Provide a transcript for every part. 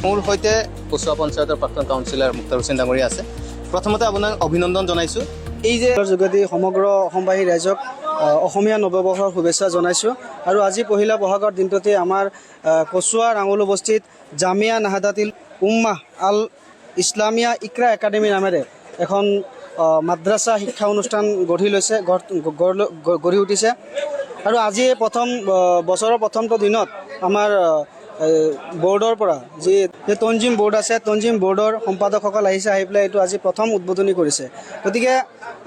মোৰ সৈতে কচুৱা পঞ্চায়তৰ প্ৰাক্তন কাউন্সিলৰ মুক্তাৰ হুছেইন ডাঙৰীয়া আছে। প্ৰথমতে আপোনাক অভিনন্দন জনাইছোঁ। এই যে যোগেদি সমগ্ৰ অসমবাসী ৰাইজক অসমীয়া নৱবৰ্ষৰ শুভেচ্ছা জনাইছোঁ। আৰু আজি পহিলা বহাগৰ দিনটোতে আমাৰ কচুৱা ৰাঙল বস্তিত জামিয়া নাহাদাতিল উম্মাহ আল ইছলামিয়া ইকৰা একাডেমী নামেৰে এখন মাদ্ৰাছা শিক্ষা অনুষ্ঠান গঢ়ি উঠিছে। আৰু আজি বছৰৰ প্ৰথমটো দিনত আমাৰ বোৰ্ডৰ পৰা যি তঞ্জিম বোৰ্ড আছে, তঞ্জিম বোৰ্ডৰ সম্পাদকসকল আহি পেলাই এইটো আজি প্ৰথম উদ্বোধনী কৰিছে। গতিকে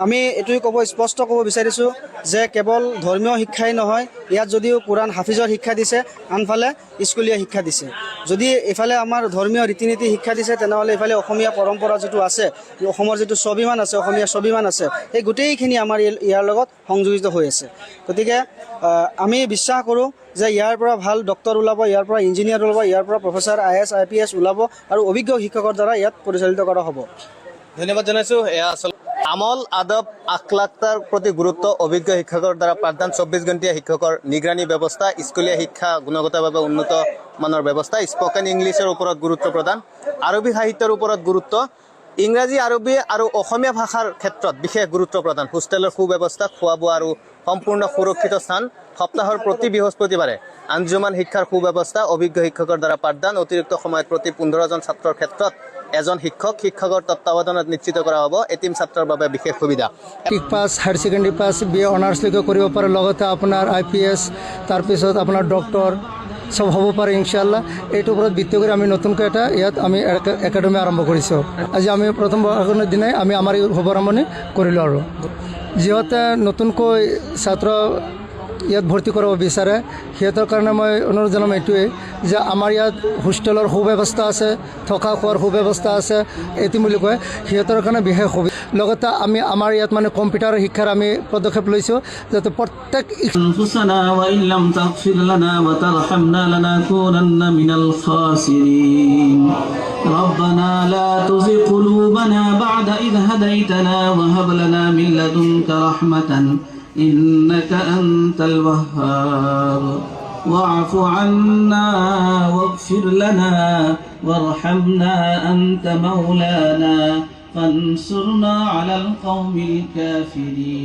আমি এইটোৱে স্পষ্ট ক'ব বিচাৰিছোঁ যে কেৱল ধৰ্মীয় শিক্ষাই নহয়, ইয়াত যদিও কোৰাণ হাফিজৰ শিক্ষা দিছে, আনফালে স্কুলীয়া শিক্ষা দিছে। যদি এইফালে আমাৰ ধৰ্মীয় ৰীতি নীতি শিক্ষা দিছে, তেনেহ'লে এইফালে অসমীয়া পৰম্পৰা যিটো আছে, অসমৰ যিটো স্বাভিমান আছে, অসমীয়া স্বাভিমান আছে, সেই গোটেইখিনি আমাৰ ইয়াৰ লগত সংযোজিত হৈ আছে। গতিকে আমি বিশ্বাস কৰোঁ যে ইয়াৰ পৰা ভাল ডক্টৰ ওলাব, ইয়াৰ পৰা ইঞ্জিনিয়াৰ ওলাব, ইয়াৰ পৰা প্ৰফেচাৰ IAS IPS ওলাব আৰু অভিজ্ঞ শিক্ষকৰ দ্বাৰা ইয়াত পৰিচালিত কৰা হ'ব। ধন্যবাদ জনাইছোঁ। এয়া আচলতে আমল আদব আখলাকৰ প্ৰতি গুৰুত্ব, অভিজ্ঞ শিক্ষকৰ দ্বাৰা পাঠদান, 24 ঘণ্টীয়া শিক্ষকৰ নিগৰানী ব্যৱস্থা, স্কুলীয়া শিক্ষা গুণগতভাৱে উন্নত মানৰ ব্যৱস্থা, স্পকেন ইংলিছৰ ওপৰত গুৰুত্ব প্ৰদান, আৰবী সাহিত্যৰ ওপৰত গুৰুত্ব, ইংৰাজী আৰবী আৰু অসমীয়া ভাষাৰ ক্ষেত্ৰত বিশেষ গুৰুত্ব প্ৰদান, হোষ্টেলৰ সুব্যৱস্থা, খোৱা বোৱা আৰু সম্পূৰ্ণ সুৰক্ষিত স্থান, সপ্তাহৰ প্ৰতি বৃহস্পতিবাৰে আঞ্জুমান শিক্ষাৰ সুব্যৱস্থা, অভিজ্ঞ শিক্ষকৰ দ্বাৰা পাঠদান, অতিৰিক্ত সময়ত প্ৰতি 15জন ছাত্ৰৰ ক্ষেত্ৰত এজন শিক্ষকৰ তত্বাৱধানত নিশ্চিত কৰা হ'ব। এটিম ছাত্ৰৰ বাবে বিশেষ সুবিধা। টিক পাছ, হায়াৰ ছেকেণ্ডেৰী পাছ, BA অনাৰ্ছলৈকে কৰিব পাৰে, লগতে আপোনাৰ IPS, তাৰপিছত আপোনাৰ ডক্টৰ চব হ'ব পাৰে ইনশাআল্লাহ। এইটোৰ ওপৰত ভিত্তি কৰি আমি নতুনকৈ ইয়াত আমি একাডেমি আৰম্ভ কৰিছোঁ। আজি আমি প্ৰথম বহাগৰ দিনাই আমি আমাৰ এই শুভাৰম্ভণি কৰিলোঁ। আৰু যিহঁতে নতুনকৈ ছাত্ৰ ইয়াত ভৰ্তি কৰাব বিচাৰে, সিহঁতৰ কাৰণে মই অনুৰোধ জনাম এইটোৱেই যে আমাৰ ইয়াত হোষ্টেলৰ সুব্যৱস্থা আছে, থকা খোৱাৰ সুব্যৱস্থা আছে, এটিম বুলি কয়, সিহঁতৰ কাৰণে বিশেষ সুবিধা। লগতে আমি আমাৰ ইয়াত মানে কম্পিউটাৰ শিক্ষাৰ আমি পদক্ষেপ লৈছোঁ, যাতে প্ৰত্যেক ربنا لا تزغ قلوبنا بعد إذ هديتنا وهب لنا من لدنك رحمة إنك أنت الوهاب واعف عنا واغفر لنا وارحمنا أنت مولانا فانصرنا على القوم الكافرين.